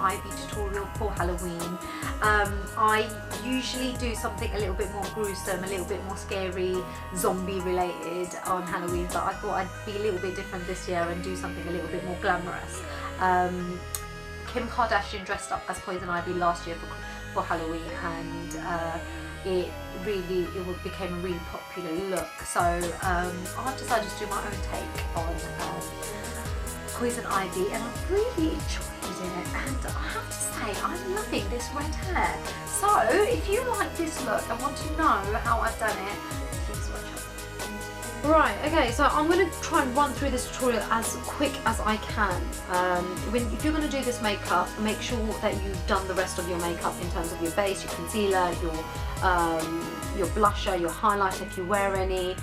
Ivy tutorial for Halloween. I usually do something a little bit more gruesome, a little bit more scary, zombie related on Halloween, but I thought I'd be a little bit different this year and do something a little bit more glamorous. Kim Kardashian dressed up as Poison Ivy last year for Halloween, and it became a really popular look. So I've decided to do my own take on Poison Ivy, and I've really enjoyed it, and I have to say I'm loving this red hair. So if you like this look and want to know how I've done it, please watch it. Right, okay, so I'm going to try and run through this tutorial as quick as I can. If you're going to do this makeup, make sure that you've done the rest of your makeup in terms of your base, your concealer, your blusher, your highlighter if you wear any,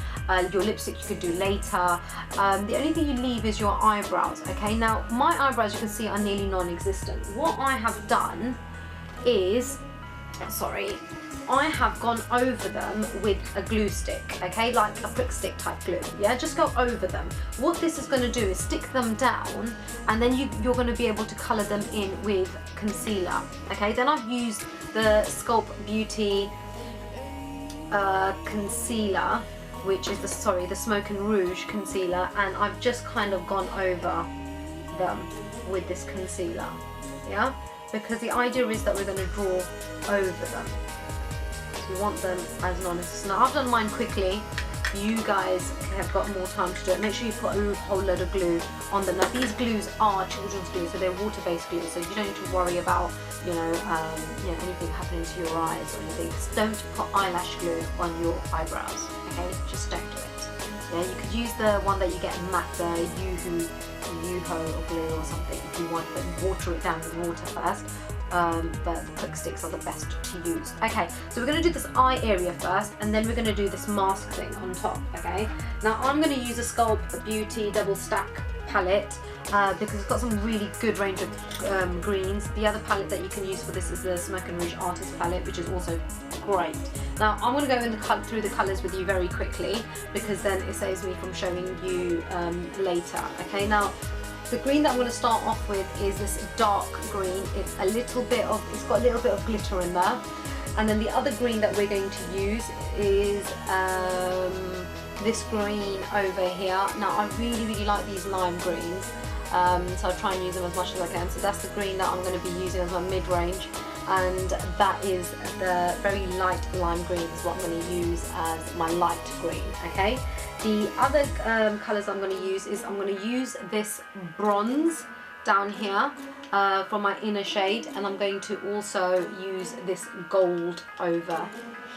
your lipstick you could do later. The only thing you leave is your eyebrows, okay? Now, my eyebrows, you can see, are nearly non-existent. What I have done is, I have gone over them with a glue stick, okay, like a prick stick type glue, yeah, just go over them. What this is going to do is stick them down, and then you're going to be able to colour them in with concealer, okay. Then I've used the Sculpt Beauty concealer, which is the Smoke and Rouge concealer, and I've just kind of gone over them with this concealer, yeah, because the idea is that we're going to draw over them. So you want them as non-existent. Now I've done mine quickly. You guys have got more time to do it. Make sure you put a whole load of glue on them. Now these glues are children's glue, so they're water-based glue, so you don't need to worry about anything happening to your eyes or anything. Just don't put eyelash glue on your eyebrows, okay? Just don't do it. Yeah, you could use the one that you get in MAC, the Yuho or glue or something if you want, but water it down with water first. But the prick sticks are the best to use. Okay, so we're going to do this eye area first, and then we're going to do this mask thing on top, okay? Now I'm going to use a Sculpt Beauty double stack palette because it's got some really good range of greens. The other palette that you can use for this is the Smoke and Rouge Artist palette, which is also great. Now I'm going to go through the colours with you very quickly, because then it saves me from showing you later, okay? Now, the green that I'm going to start off with is this dark green. It's got a little bit of glitter in there. And then the other green that we're going to use is this green over here. Now I really like these lime greens, so I'll try and use them as much as I can. So that's the green that I'm going to be using as my mid-range, and that is the very light lime green is what I'm going to use as my light green, okay? The other colours I'm going to use is I'm going to use this bronze down here for my inner shade, and I'm going to also use this gold over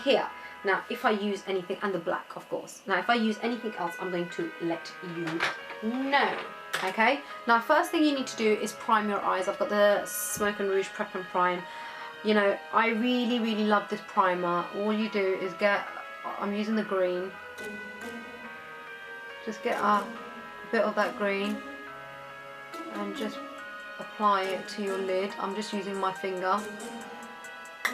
here. Now if I use anything, and the black of course, now if I use anything else I'm going to let you know, okay? Now first thing you need to do is prime your eyes. I've got the Smoke and Rouge Prep and Prime. You know, I really love this primer. All you do is I'm using the green, just get a bit of that green and just apply it to your lid. I'm just using my finger.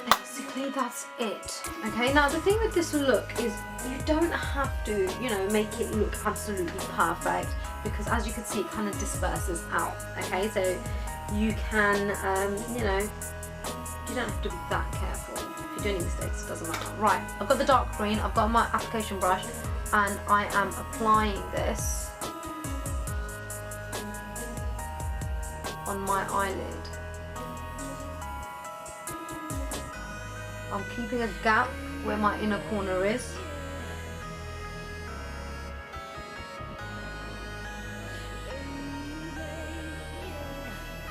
Basically that's it, okay? Now the thing with this look is you don't have to, make it look absolutely perfect, because as you can see it kind of disperses out, okay? So you can, you don't have to be that careful. If you do any mistakes, it doesn't matter. Right, I've got the dark green, I've got my application brush, and I am applying this on my eyelid. I'm keeping a gap where my inner corner is.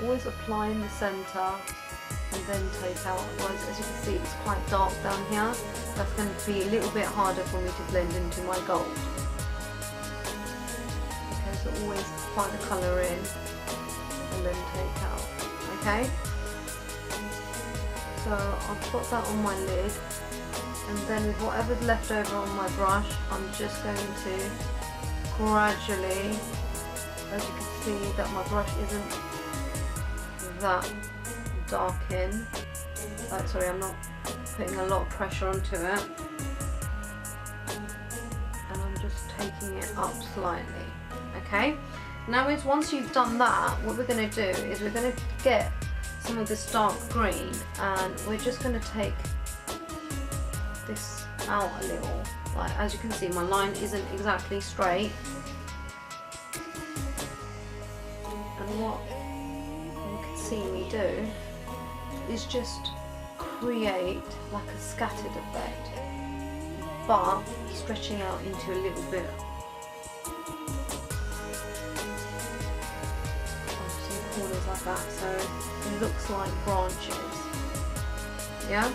Always apply in the centre and then take out. Otherwise, as you can see, it's quite dark down here. That's going to be a little bit harder for me to blend into my gold. Okay, so always apply the colour in and then take out. Okay? So I've got that on my lid, and then with whatever's left over on my brush, I'm just going to gradually, as you can see that my brush isn't that dark in. Sorry, I'm not putting a lot of pressure onto it, and I'm just taking it up slightly. Okay, now once you've done that, what we're going to do is we're going to get some of this dark green, and we're just going to take this out a little. Like, as you can see, my line isn't exactly straight, and what you can see me do is just create like a scattered effect, but stretching out into a little bit of some corners like that, so it looks like branches. Yeah,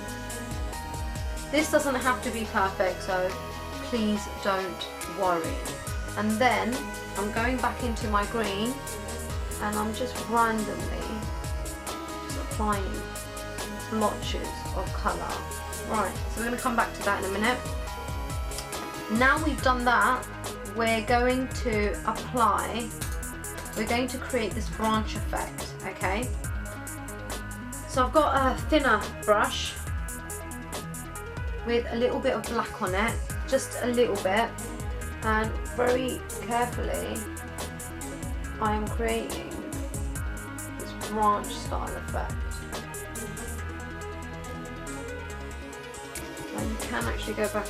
this doesn't have to be perfect, so please don't worry. And then I'm going back into my green, and I'm just randomly just applying blotches of colour. Right, so we're going to come back to that in a minute. Now we've done that, we're going to create this branch effect, okay? So I've got a thinner brush with a little bit of black on it, just a little bit, and very carefully I am creating this branch style effect. And you can actually go back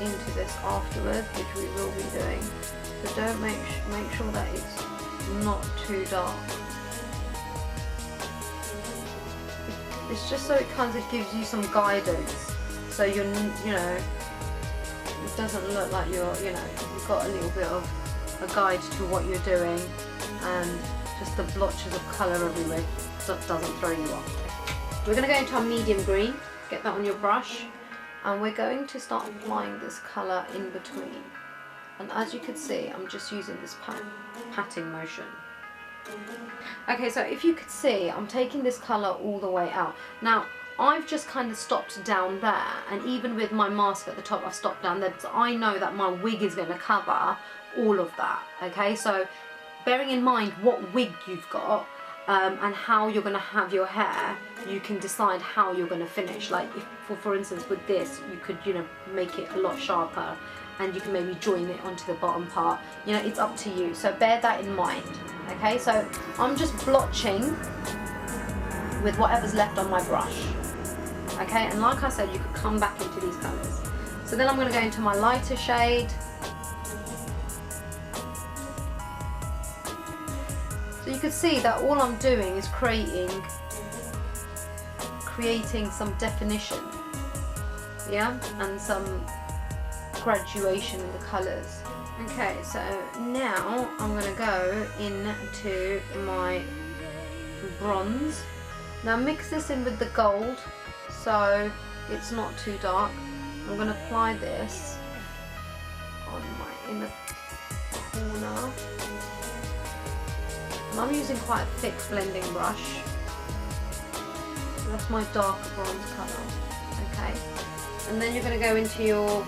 into this afterwards, which we will be doing, so don't make sure that it's not too dark. It's just so it kind of gives you some guidance, so you're, you know, it doesn't look like you're, you know, you've got a little bit of a guide to what you're doing, and just the blotches of colour everywhere doesn't throw you off. We're going to go into our medium green, get that on your brush, and we're going to start applying this colour in between. And as you can see, I'm just using this patting motion. Okay, so if you could see, I'm taking this colour all the way out. Now, I've just kind of stopped down there, and even with my mask at the top, I've stopped down there because I know that my wig is going to cover all of that. Okay, so bearing in mind what wig you've got, and how you're going to have your hair, you can decide how you're going to finish. Like, if for instance with this, you could, you know, make it a lot sharper, and you can maybe join it onto the bottom part. You know, it's up to you, so bear that in mind. Okay, so I'm just blotching with whatever's left on my brush. Okay, and like I said, you could come back into these colours. So then I'm going to go into my lighter shade. So you can see that all I'm doing is creating some definition, yeah, and some graduation in the colours. Okay, so now I'm going to go into my bronze. Now mix this in with the gold so it's not too dark. I'm going to apply this on my inner corner. And I'm using quite a thick blending brush. So that's my darker bronze colour. Okay. And then you're going to go into your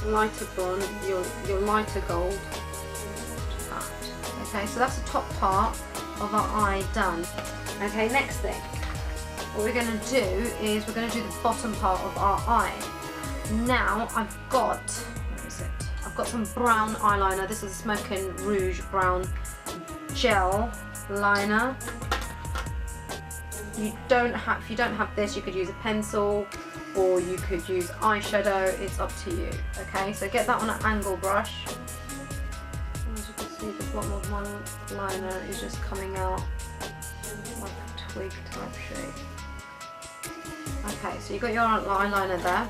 lighter bronze, your lighter gold. Okay, so that's the top part of our eye done. Okay, next thing. What we're going to do is we're going to do the bottom part of our eye. Now I've got, where is it? I've got some brown eyeliner. This is a Smoking Rouge brown gel liner. If you don't have this, you could use a pencil or you could use eyeshadow. It's up to you. Okay, so get that on an angle brush. As you can see, the bottom of my liner is just coming out like a twig type shape. Okay, so you've got your eyeliner there.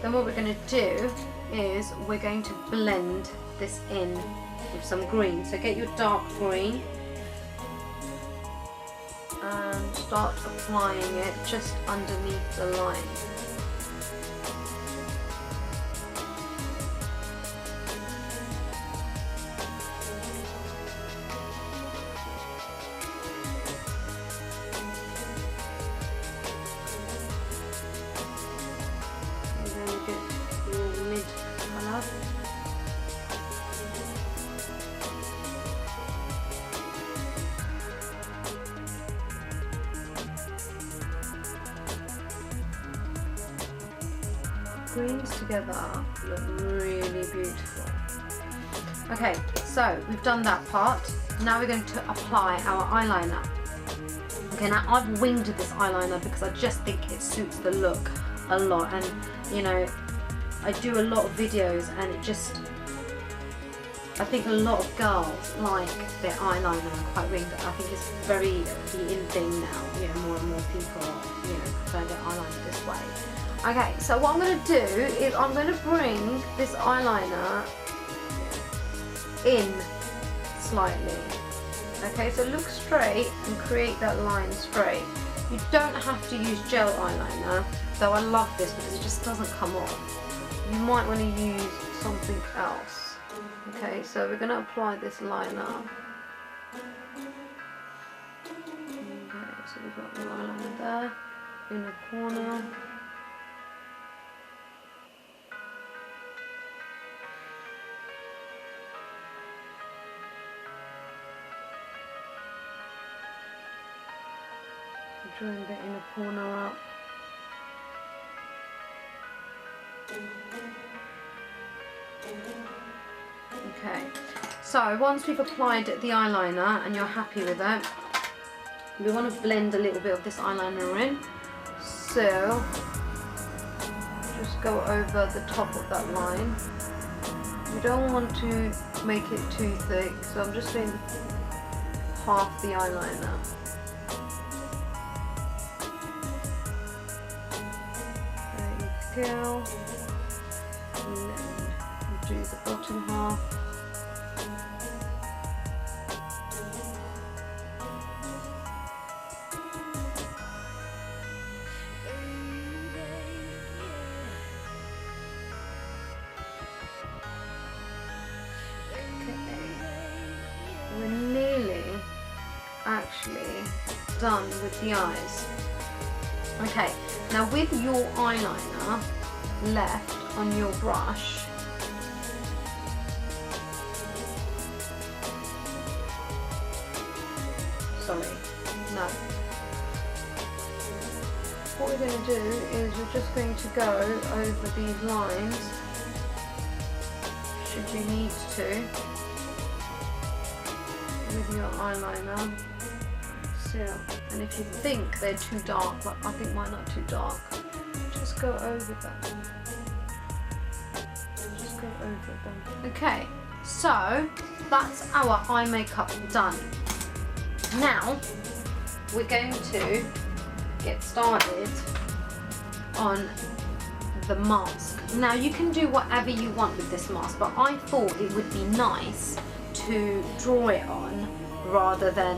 Then what we're going to do is we're going to blend this in with some green. So get your dark green and start applying it just underneath the line. Greens together look really beautiful. Okay, so we've done that part. Now we're going to apply our eyeliner. Okay, now I've winged this eyeliner because I just think it suits the look a lot, and you know, I do a lot of videos and it just, I think a lot of girls like their eyeliner quite winged. I think it's very the in thing now, you know, more and more people, you know, prefer their eyeliner this way. Okay, so what I'm going to do is I'm going to bring this eyeliner in slightly. Okay, so look straight and create that line straight. You don't have to use gel eyeliner, though I love this because it just doesn't come off. You might want to use something else. Okay, so we're going to apply this liner. Okay, so we've got the eyeliner there, in the corner. Drawing the inner corner up. Okay, so once we've applied the eyeliner and you're happy with it, we want to blend a little bit of this eyeliner in. So just go over the top of that line. We don't want to make it too thick, so I'm just doing half the eyeliner. Go, and then do the bottom half. Okay, we're nearly actually done with the eyes. Okay, now with your eyeliner left on your brush, sorry, no. What we're going to do is you're just going to go over these lines, should you need to, with your eyeliner. And if you think they're too dark, like I think mine are too dark, just go over them. Just go over them. Okay, so that's our eye makeup done. Now we're going to get started on the mask. Now you can do whatever you want with this mask, but I thought it would be nice to draw it on rather than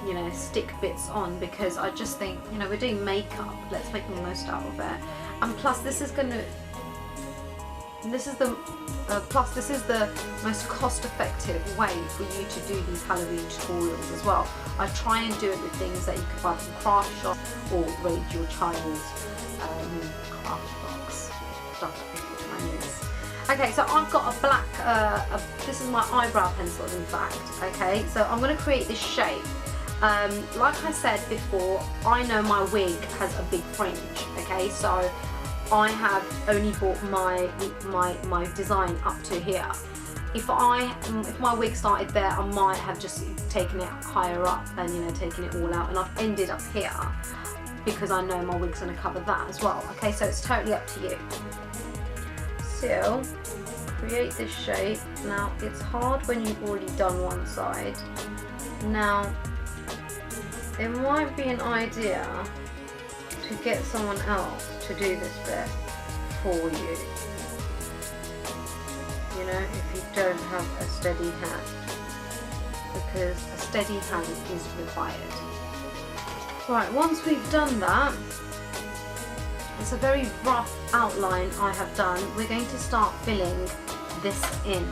you know, stick bits on, because I just think, you know, we're doing makeup, let's make the most out of it. And plus this is the most cost-effective way for you to do these Halloween tutorials as well. I try and do it with things that you can buy from craft shops or raid your child's craft box. Okay, so I've got a black, this is my eyebrow pencil in fact, okay, so I'm going to create this shape. Like I said before, I know my wig has a big fringe, okay, so I have only bought my design up to here. If my wig started there, I might have just taken it higher up and, you know, taken it all out, and I've ended up here because I know my wig's going to cover that as well, okay, so it's totally up to you. So, create this shape. Now, it's hard when you've already done one side. Now, it might be an idea to get someone else to do this bit for you. You know, if you don't have a steady hand, because a steady hand is required. Right, once we've done that, it's a very rough outline I have done. We're going to start filling this in,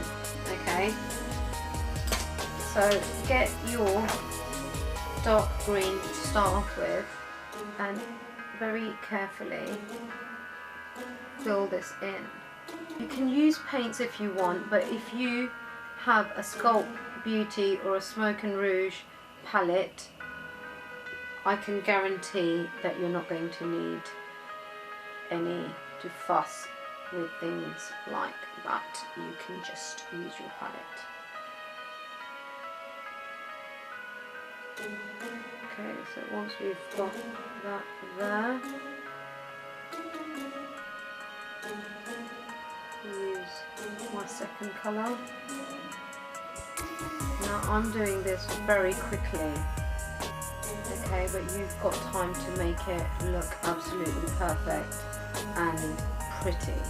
okay? So get your dark green to start off with and very carefully fill this in. You can use paints if you want, but if you have a Sculpt Beauty or a Smoke and Rouge palette, I can guarantee that you're not going to need any to fuss with things like that. You can just use your palette. Okay, so once we've got that there, use my second colour. Now I'm doing this very quickly, okay, but you've got time to make it look absolutely perfect and pretty.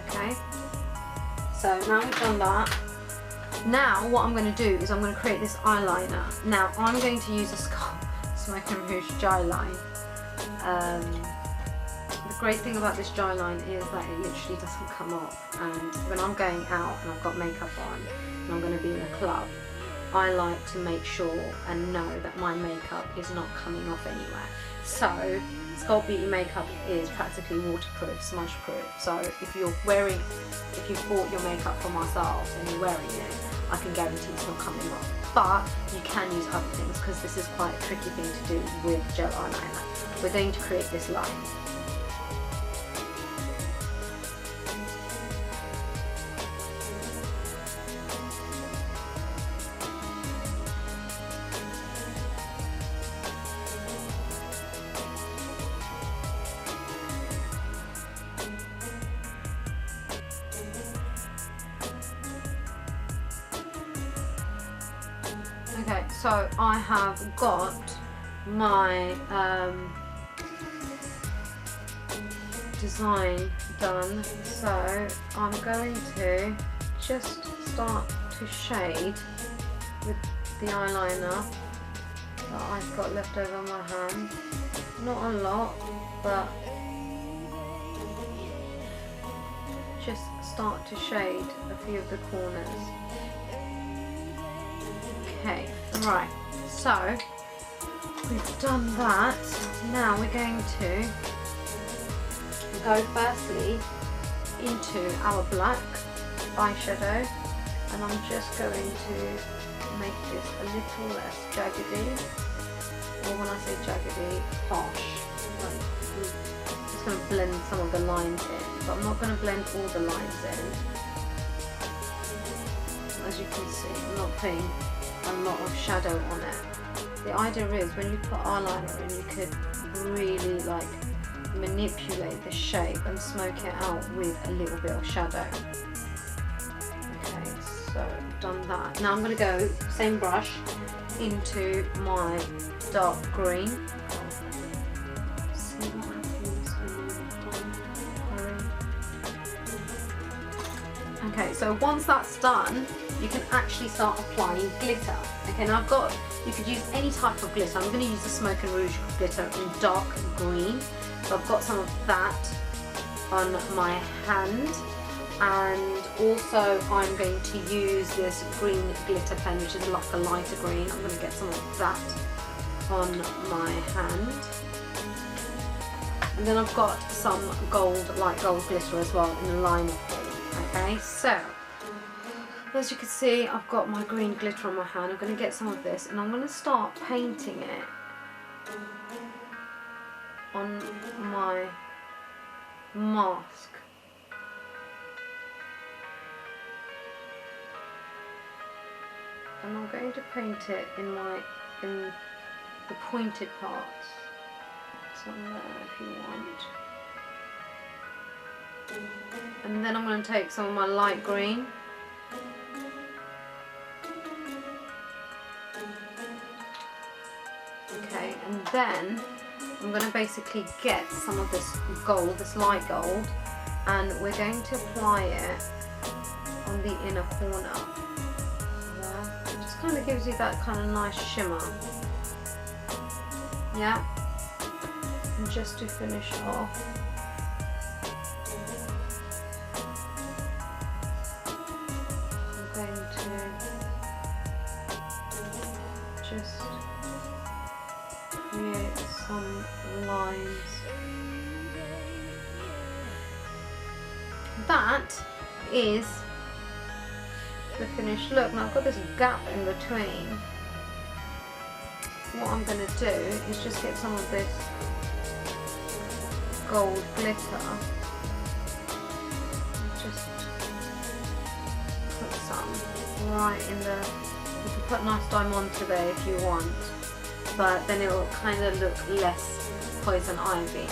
Okay, so now we've done that. Now what I'm going to do is I'm going to create this eyeliner. Now I'm going to use a Sculpt Smoke and Rouge dry line. The great thing about this dry line is that it literally doesn't come off, and when I'm going out and I've got makeup on and I'm going to be in a club, I like to make sure and know that my makeup is not coming off anywhere. So Sculpt Beauty makeup is practically waterproof, smudge proof. So if you've bought your makeup from ourselves and you're wearing it, I can guarantee it's not coming off. But you can use other things, because this is quite a tricky thing to do with gel eyeliner. We're going to create this line. Okay, so I have got my design done, so I'm going to just start to shade with the eyeliner that I've got left over on my hand. Not a lot, but just start to shade a few of the corners. Okay, right, so we've done that. Now we're going to go firstly into our black eyeshadow, and I'm just going to make this a little less jaggedy, or when I say jaggedy, harsh. I'm just going to blend some of the lines in, but I'm not going to blend all the lines in. As you can see, I'm not putting a lot of shadow on it. The idea is when you put eyeliner in, you could really like manipulate the shape and smoke it out with a little bit of shadow. Okay, so I've done that. Now I'm going to go, same brush, into my dark green. See what happens. Okay, so once that's done, you can actually start applying glitter. Okay, now you could use any type of glitter. I'm going to use the Smoke and Rouge glitter in dark green. So I've got some of that on my hand, and also I'm going to use this green glitter pen, which is like a lighter green. I'm going to get some of that on my hand. And then I've got some gold, light gold glitter as well in a liner form. Okay, so as you can see, I've got my green glitter on my hand. I'm going to get some of this and I'm going to start painting it on my mask. And I'm going to paint it in the pointed parts. Somewhere if you want. And then I'm going to take some of my light green. Okay, and then I'm going to basically get some of this gold, this light gold, and we're going to apply it on the inner corner. There. It just kind of gives you that kind of nice shimmer. Yeah. And just to finish off, I'm going to just create some lines. That is the finished look. Now I've got this gap in between. What I'm going to do is just get some of this gold glitter, just put some right in the put Nice Diamante there if you want, but then it will kind of look less Poison Ivy.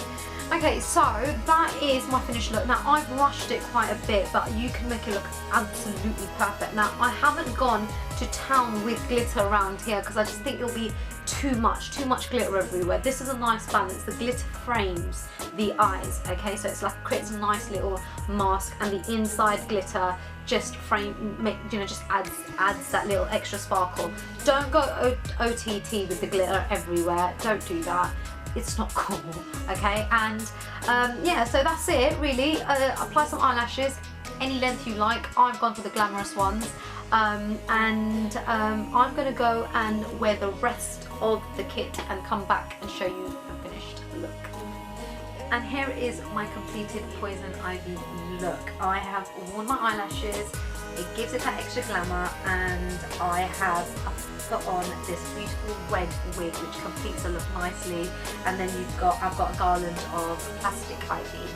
Okay, so that is my finished look. Now I've rushed it quite a bit, but you can make it look absolutely perfect. Now I haven't gone to town with glitter around here because I just think it'll be too much glitter everywhere. This is a nice balance. The glitter frames the eyes, okay, so it's like creates a nice little mask, and the inside glitter just just adds that little extra sparkle. Don't go OTT with the glitter everywhere. Don't do that. It's not cool, okay? And yeah, so that's it really. Apply some eyelashes any length you like. I've gone for the glamorous ones, and I'm gonna go and wear the rest of the kit and come back and show you the finished look. And here is my completed Poison Ivy look. I have worn my eyelashes, it gives it that extra glamour, and I have put on this beautiful red wig which completes the look nicely. And then I've got a garland of plastic ivy,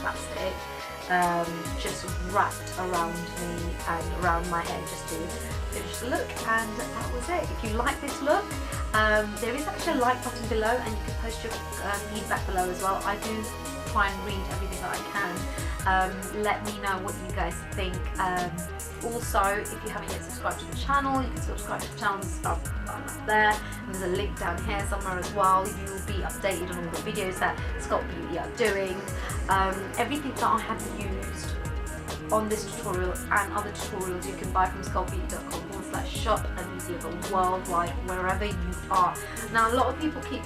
plastic, just wrapped around me and around my head just to finish the look. And that was it. If you like this look, there is actually a like button below, and you can post your feedback below as well. I do try and read everything that I can. Let me know what you guys think. Also, if you haven't yet subscribed to the channel, you can subscribe to the channel and start the button up there. And there's a link down here somewhere as well. You will be updated on all the videos that Sculpt Beauty are doing. Everything that I have used on this tutorial and other tutorials you can buy from sculptbeauty.com/shop, and you deliver worldwide wherever you are. Now a lot of people keep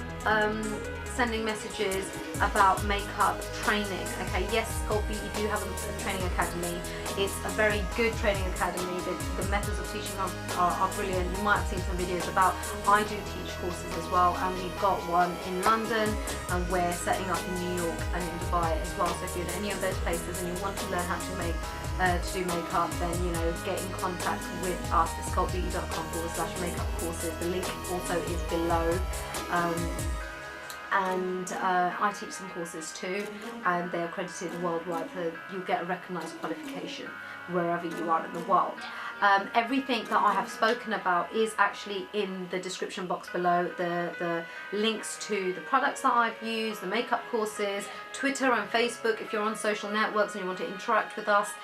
sending messages about makeup training. Okay, yes, Sculpt Beauty do have a training academy. It's a very good training academy. The methods of teaching are brilliant. You might have seen some videos about. I do teach courses as well, and we've got one in London, and we're setting up in New York and in Dubai as well. So if you're in any of those places and you want to learn how to do makeup, then get in contact with us at sculptbeauty.com/makeup courses. The link also is below. And I teach some courses too, and they're accredited worldwide, so you'll get a recognised qualification wherever you are in the world. Everything that I have spoken about is actually in the description box below. The links to the products that I've used, the makeup courses, Twitter and Facebook. If you're on social networks and you want to interact with us,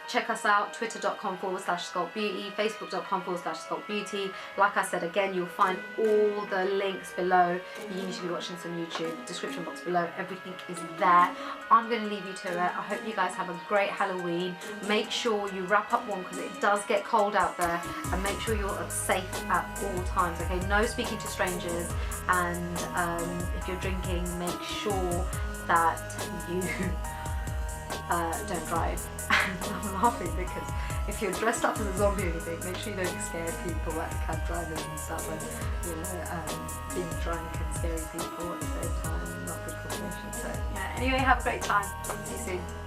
check us out. Twitter.com/sculptbeauty, Facebook.com/sculptbeauty. Like I said again, you'll find all the links below. You need to be watching some YouTube. Description box below. Everything is there. I'm going to leave you to it. I hope you guys have a great Halloween. Make sure you wrap up warm because it does get cold out there, and make sure you're safe at all times. Okay, no speaking to strangers, and if you're drinking, make sure that you don't drive. I'm laughing because if you're dressed up as a zombie or anything, make sure you don't scare people like cab drivers and stuff, and being drunk and scaring people at the same time, not good combination. So yeah, anyway, have a great time. See you soon.